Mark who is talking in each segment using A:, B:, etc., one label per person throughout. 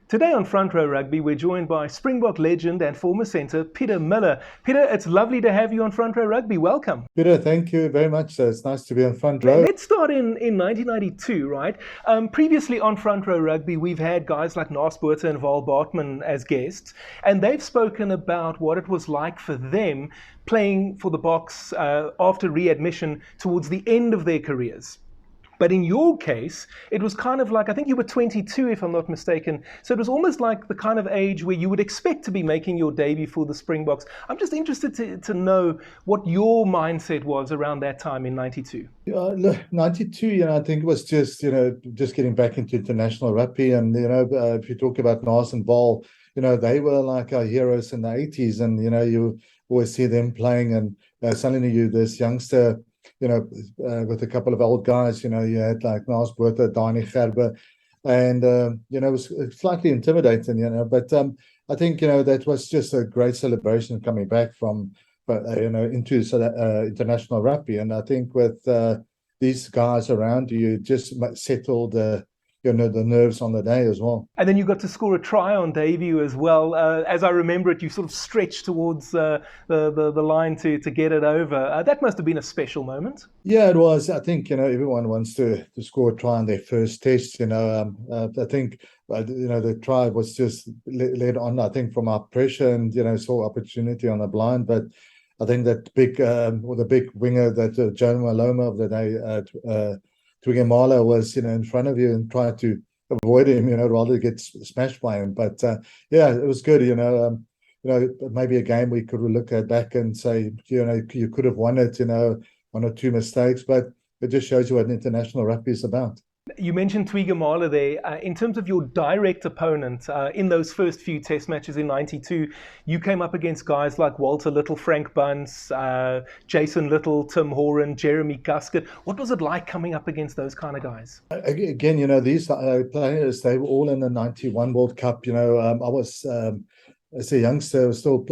A: Today on Front Row Rugby, we're joined by Springbok legend and former centre, Pieter Muller. Pieter, it's lovely to have you on Front Row Rugby. Welcome.
B: Peter, thank you very much. It's nice to be on front row.
A: Let's start in 1992, right? Previously on Front Row Rugby, we've had guys like Naas Botha and Val Bartman as guests, and they've spoken about what it was like for them playing for the Boks after readmission towards the end of their careers. But in your case, it was kind of like, I think you were 22, if I'm not mistaken. So it was almost like the kind of age where you would expect to be making your debut for the Springboks. I'm just interested to know what your mindset was around that time in 92.
B: Look, 92, I think it was just getting back into international rugby. And, if you talk about Naas and Val, they were like our heroes in the 80s. And, you always see them playing and suddenly you, this youngster, with a couple of old guys, you had like Naas Botha, Dani Gerber, and, it was slightly intimidating, but I think, that was just a great celebration coming back from, into international rugby. And I think with these guys around you, just settled the nerves on the day as well.
A: And then you got to score a try on debut as well. As I remember it, you sort of stretched towards the line to get it over. That must have been a special moment.
B: Yeah, it was. I think, everyone wants to score a try on their first test. I think, the try was just led on, I think, from our pressure and, saw opportunity on the blind. But I think that the big winger that Joe Maloma of the day, Twigimala was, in front of you and tried to avoid him, rather get smashed by him. But it was good, maybe a game we could look at back and say, you could have won it, one or two mistakes, but it just shows you what international rugby is about.
A: You mentioned Twigimala there. In terms of your direct opponent, in those first few test matches in 92, you came up against guys like Walter Little, Frank Bunce, Jason Little, Tim Horan, Jeremy Guskett. What was it like coming up against those kind of guys?
B: Again, these players, they were all in the 91 World Cup. I was, as a youngster, I was still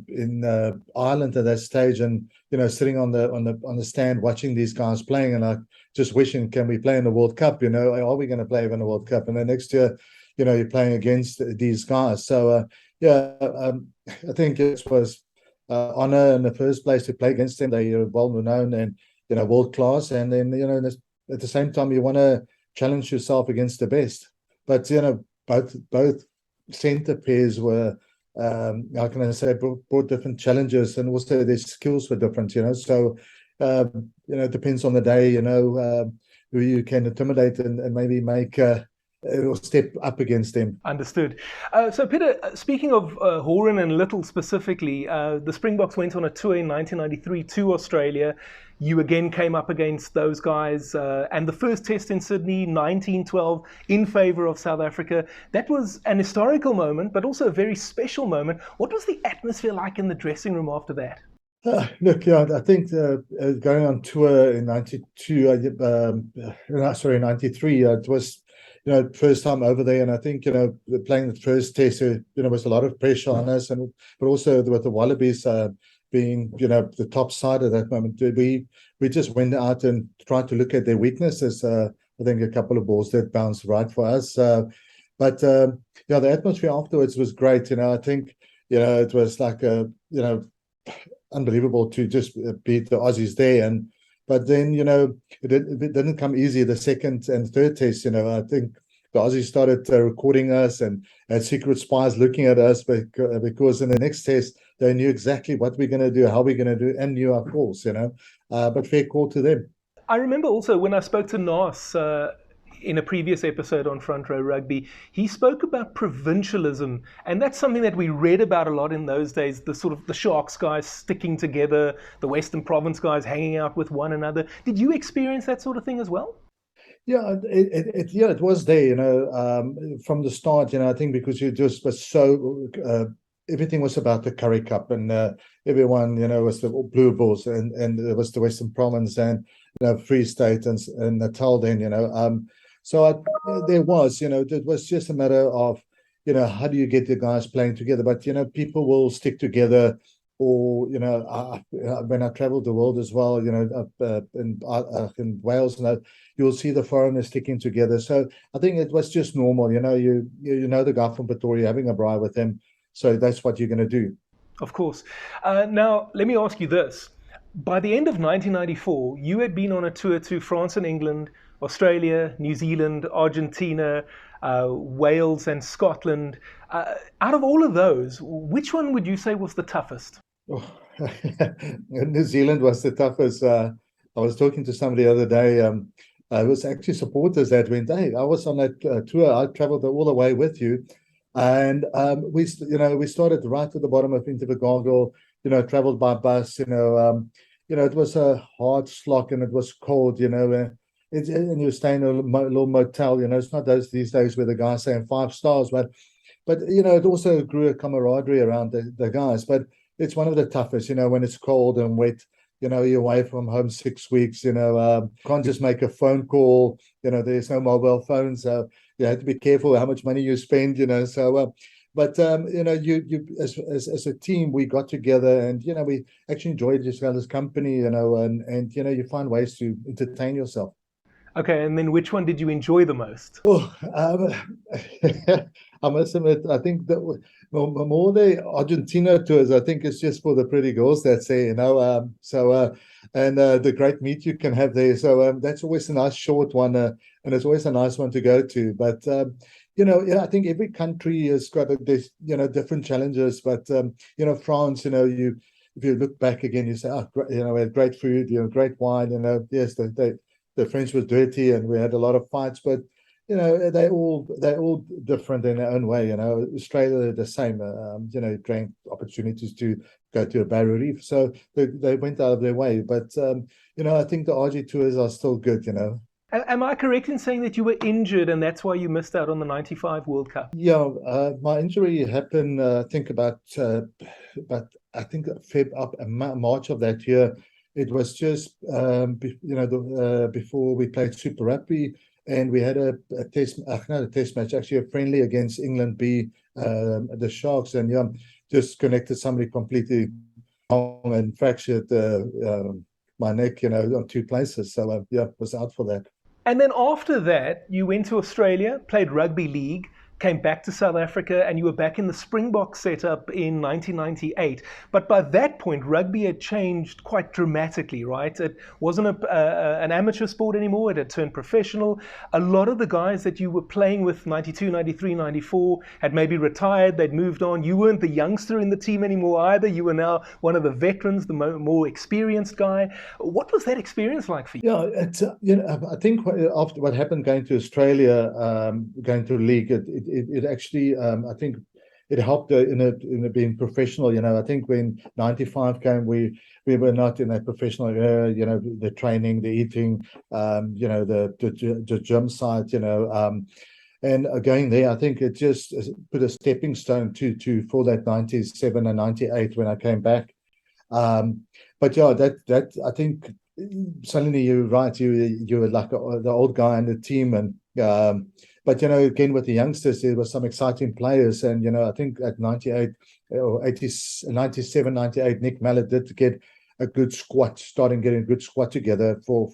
B: in Ireland at that stage, and sitting on the stand watching these guys playing, and I just wishing, can we play in the World Cup? Are we going to play in the World Cup? And then next year, you're playing against these guys. So I think it was honor in the first place to play against them. They are well known and world class, and then at the same time you want to challenge yourself against the best. But both centre pairs were, how can I say, brought different challenges, and also their skills were different, So, it depends on the day, who you can intimidate and maybe make or step up against them.
A: Understood. So, Pieter, speaking of Horan and Little specifically, the Springboks went on a tour in 1993 to Australia. You again came up against those guys, and the first test in Sydney, 1912, in favour of South Africa. That was an historical moment, but also a very special moment. What was the atmosphere like in the dressing room after that?
B: Look, I think going on tour in 92, sorry, 93, it was, first time over there. And I think, playing the first test, was a lot of pressure on us, but also with the Wallabies being, the top side at that moment, we just went out and tried to look at their weaknesses. I think a couple of balls that bounced right for us. But the atmosphere afterwards was great. I think, it was like unbelievable to just beat the Aussies there. But then, it didn't come easy the second and third test. I think the Aussies started recording us and had secret spies looking at us, because in the next test, they knew exactly what we're going to do, how we're going to do, and knew our calls, but fair call to them.
A: I remember also when I spoke to Naas in a previous episode on Front Row Rugby, he spoke about provincialism, and that's something that we read about a lot in those days, the sort of the Sharks guys sticking together, the Western Province guys hanging out with one another. Did you experience that sort of thing as well?
B: Yeah, it was there, from the start, I think because you just was so, everything was about the Currie Cup, and everyone, was the Blue Bulls, and it was the Western Province and, Free State and Natal then, So there was, it was just a matter of, how do you get the guys playing together? But, people will stick together or when I traveled the world as well, in Wales, you'll see the foreigners sticking together. So I think it was just normal. You know the guy from Pretoria, having a braai with him, so that's what you're going to do.
A: Of course. Now, let me ask you this. By the end of 1994, you had been on a tour to France and England, Australia, New Zealand, Argentina, Wales, and Scotland. Out of all of those, which one would you say was the toughest?
B: Oh, New Zealand was the toughest. I was talking to somebody the other day. I was actually supporters that went, hey, I was on that tour. I traveled all the way with you. And we started right at the bottom of Invercargill, traveled by bus, it was a hard slog and it was cold, and you were staying in a little motel, it's not these days where the guys saying 5 stars, but it also grew a camaraderie around the guys. But it's one of the toughest, when it's cold and wet, you're away from home 6 weeks, can't just make a phone call, there's no mobile phones, so you have to be careful how much money you spend, so but you as a team, we got together and we actually enjoyed each other's company, and you find ways to entertain yourself.
A: Okay, and then which one did you enjoy the most?
B: Oh, I must admit, I think that more the Argentina tours, I think it's just for the pretty girls that's there, and the great meet you can have there. So that's always a nice short one, and it's always a nice one to go to. But I think every country has got different challenges. But France, if you look back again, you say, we had great food, great wine. Yes, the French was dirty, and we had a lot of fights, but they're all different in their own way. Australia the same. Great opportunities to go to a barrier reef, so they went out of their way. But I think the RG tours are still good.
A: Am I correct in saying that you were injured and that's why you missed out on the '95 World Cup?
B: Yeah, my injury happened. I think about March of that year. It was just before we played Super Rugby, and we had a test match, actually a friendly against England B, the Sharks, and just connected somebody completely wrong and fractured my neck, on 2 places. So was out for that.
A: And then after that, you went to Australia, played rugby league, came back to South Africa, and you were back in the Springbok setup in 1998. But by that point, rugby had changed quite dramatically, right? It wasn't an amateur sport anymore. It had turned professional. A lot of the guys that you were playing with, 92, 93, 94, had maybe retired. They'd moved on. You weren't the youngster in the team anymore either. You were now one of the veterans, the more experienced guy. What was that experience like for you?
B: Yeah, it's I think after what happened going to Australia, going to league, it actually I think it helped in being professional. I think when '95 came, we were not in a professional era. The training, the eating, the gym side. And going there, I think it just put a stepping stone for that 97 and 98 when I came back. But yeah, that I think suddenly you're right. You were like the old guy in the team, and but again with the youngsters, there were some exciting players, and I think at 98 or 97, 98, Nick Mallett did get a good squad, starting getting a good squad together for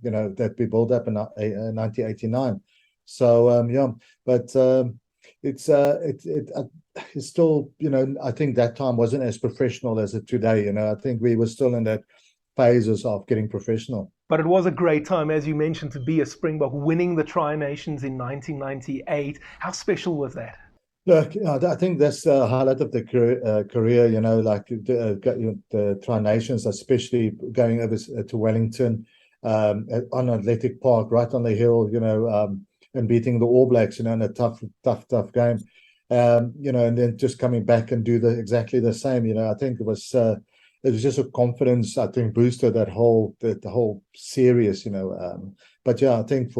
B: that we built up in 1989. So but it's still I think that time wasn't as professional as it today. I think we were still in that phases of getting professional.
A: But it was a great time, as you mentioned, to be a Springbok, winning the Tri-Nations in 1998. How special was that?
B: Look, I think that's the highlight of the career. Like the Tri-Nations, especially going over to Wellington on Athletic Park, right on the hill. And beating the All Blacks, in a tough game. And then just coming back and do exactly the same. I think it was just a confidence, I think, booster the whole series. But yeah, I think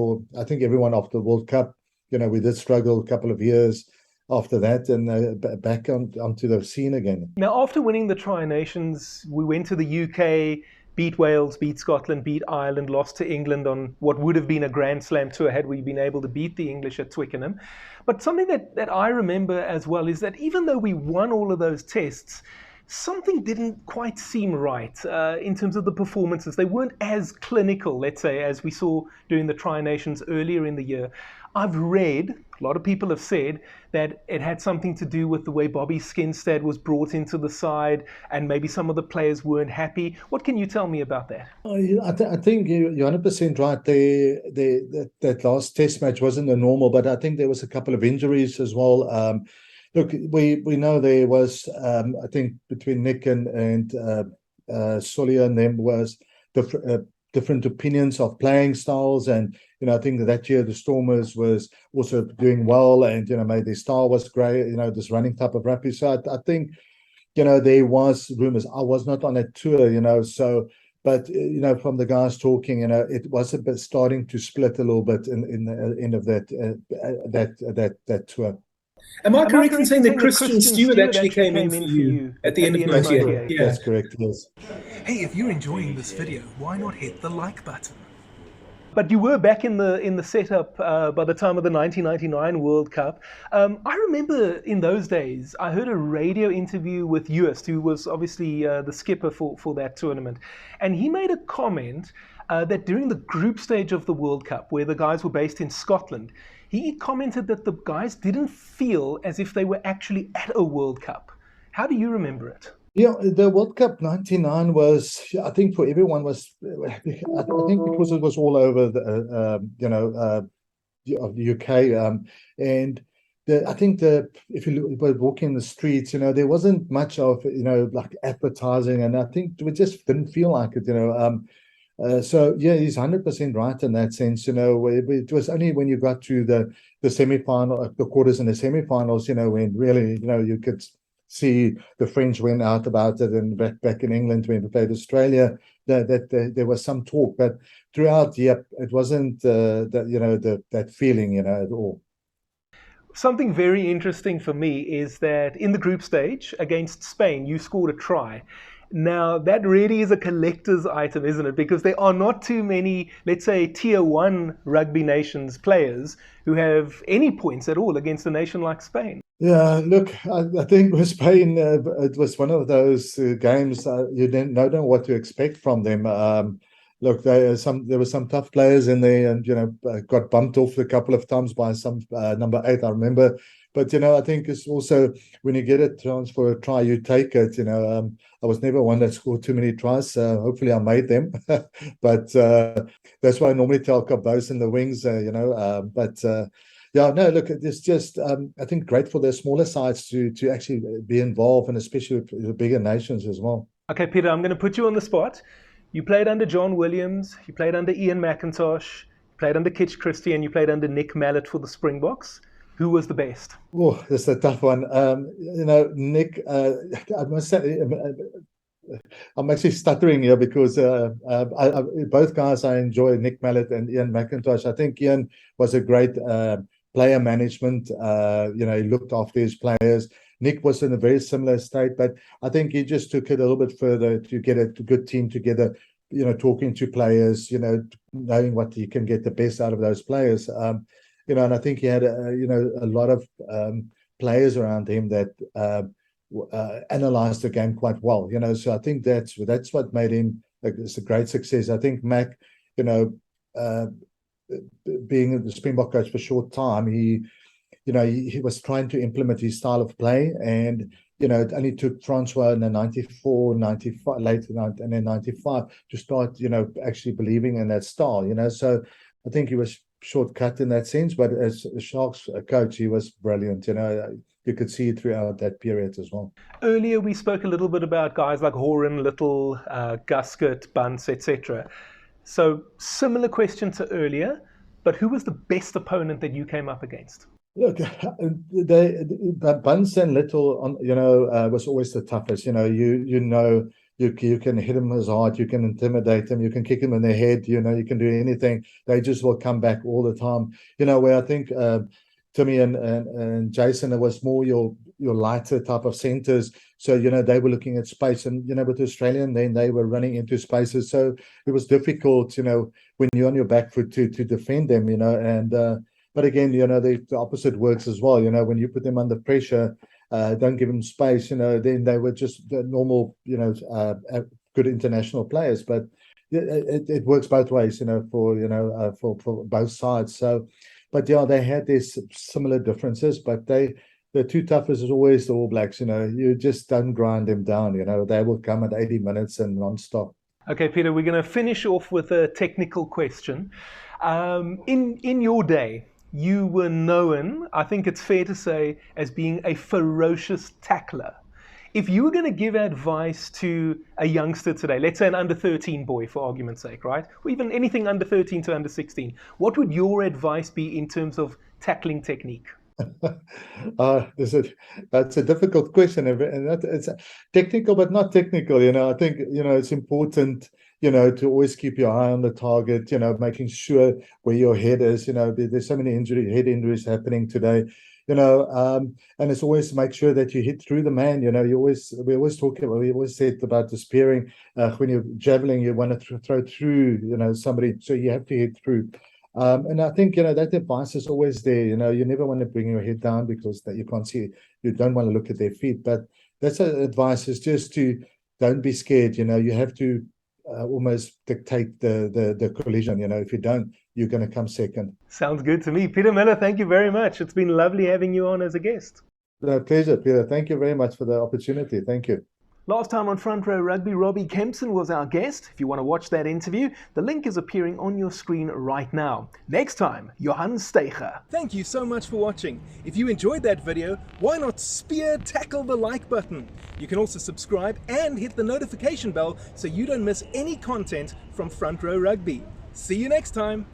B: everyone after the World Cup, we did struggle a couple of years after that, and back onto the scene again.
A: Now, after winning the Tri-Nations, we went to the UK, beat Wales, beat Scotland, beat Ireland, lost to England on what would have been a Grand Slam tour had we been able to beat the English at Twickenham. But something that I remember as well is that even though we won all of those tests, something didn't quite seem right in terms of the performances. They weren't as clinical, let's say, as we saw during the Tri Nations earlier in the year. I've read, a lot of people have said, that it had something to do with the way Bobby Skinstad was brought into the side and maybe some of the players weren't happy. What can you tell me about that?
B: I think you're 100% right. That last test match wasn't a normal, but I think there was a couple of injuries as well. Look, we know there was, I think, between Nick and Solia and them was different opinions of playing styles. And, I think that year the Stormers was also doing well and, maybe their style was great, this running type of rugby. So I think, there was rumors. I was not on a tour, so, but, from the guys talking, it was a bit starting to split a little bit in the end of that tour.
C: Am I correct in saying that Christian Stewart actually came in for you at the end of 98?
B: Yeah. That's correct, yes.
D: Hey, if you're enjoying this video, why not hit the like button?
A: But you were back in the setup by the time of the 1999 World Cup. I remember in those days, I heard a radio interview with Joost, who was obviously the skipper for that tournament. And he made a comment that during the group stage of the World Cup, where the guys were based in Scotland, he commented that the guys didn't feel as if they were actually at a World Cup. How do you remember it?
B: Yeah, the World Cup '99 was, I think, for everyone was. I think because it was all over the UK, and I think if you were walking the streets, there wasn't much of like advertising, and I think we just didn't feel like it, So yeah, he's 100% right in that sense. It was only when you got to the semi-final, the quarters and the semi-finals, when really, you could see the French went out about it, and back in England when we played Australia, that there was some talk, but throughout, it wasn't that feeling, at all.
A: Something very interesting for me is that in the group stage against Spain, you scored a try. Now, that really is a collector's item, isn't it? Because there are not too many, let's say, tier one rugby nations players who have any points at all against a nation like Spain.
B: Yeah, look, I think with Spain, it was one of those games you didn't know what to expect from them. Look, there were some tough players in there, and got bumped off a couple of times by some number 8, I remember. But I think it's also when you get a chance for a try, you take it. I was never one that scored too many tries. Hopefully, I made them, but that's why I normally tell Cabos in the wings. Yeah, no, look, it's just, I think, great for the smaller sides to actually be involved, and especially with the bigger nations as well.
A: Okay, Peter, I'm going to put you on the spot. You played under John Williams, you played under Ian McIntosh, you played under Kitch Christie, and you played under Nick Mallett for the Springboks. Who was the best?
B: Oh, that's a tough one. Nick, I must say, I'm actually stuttering here because both guys I enjoy, Nick Mallett and Ian McIntosh. I think Ian was a great player management. He looked after his players. Nick was in a very similar state, but I think he just took it a little bit further to get a good team together, talking to players, knowing what he can get the best out of those players. And I think he had, a lot of players around him that analyzed the game quite well, So I think that's what made him a great success. I think Mac, being the Springbok coach for a short time, he was trying to implement his style of play, and it only took Francois in the 94, 95, late and then 95 to start, actually believing in that style, So I think he was shortcut in that sense, but as a Sharks coach, he was brilliant. You could see it throughout that period as well.
A: Earlier, we spoke a little bit about guys like Horan, Little, Guskett, Bunce, etc. So similar question to earlier, but who was the best opponent that you came up against?
B: Look, Bunce and Little, was always the toughest. You can hit them as hard, you can intimidate them, you can kick them in their head, you can do anything. They just will come back all the time. Where I think Timmy and Jason, it was more your lighter type of centers. So, they were looking at space, and, with the Australian, then they were running into spaces. So it was difficult, when you're on your back foot to defend them, and but again, the opposite works as well. When you put them under pressure, don't give them space, then they were just the normal, good international players. But it works both ways, for both sides. So, but yeah, they had these similar differences, but the two toughest is always the All Blacks. You just don't grind them down. They will come at 80 minutes and non-stop.
A: Okay, Peter, we're going to finish off with a technical question. In your day, you were known, I think it's fair to say, as being a ferocious tackler. If you were going to give advice to a youngster today, let's say an under 13 boy for argument's sake, right? Or even anything under 13 to under 16, what would your advice be in terms of tackling technique?
B: That's a difficult question, and it's technical but not technical. I think it's important to always keep your eye on the target, making sure where your head is. There's so many head injuries happening today, and it's always make sure that you hit through the man. We always said about the spearing, when you're javelin, you want to throw through somebody, so you have to hit through. And I think, that advice is always there. You never want to bring your head down because that you can't see, you don't want to look at their feet. But that's advice, is just to don't be scared. You have to almost dictate the collision. If you don't, you're going to come second.
A: Sounds good to me. Pieter Muller, thank you very much. It's been lovely having you on as a guest.
B: Pleasure, Peter. Thank you very much for the opportunity. Thank you.
A: Last time on Front Row Rugby, Robbie Kempson was our guest. If you want to watch that interview, the link is appearing on your screen right now. Next time, Johan Steger. Thank you so much for watching. If you enjoyed that video, why not tackle the like button? You can also subscribe and hit the notification bell so you don't miss any content from Front Row Rugby. See you next time.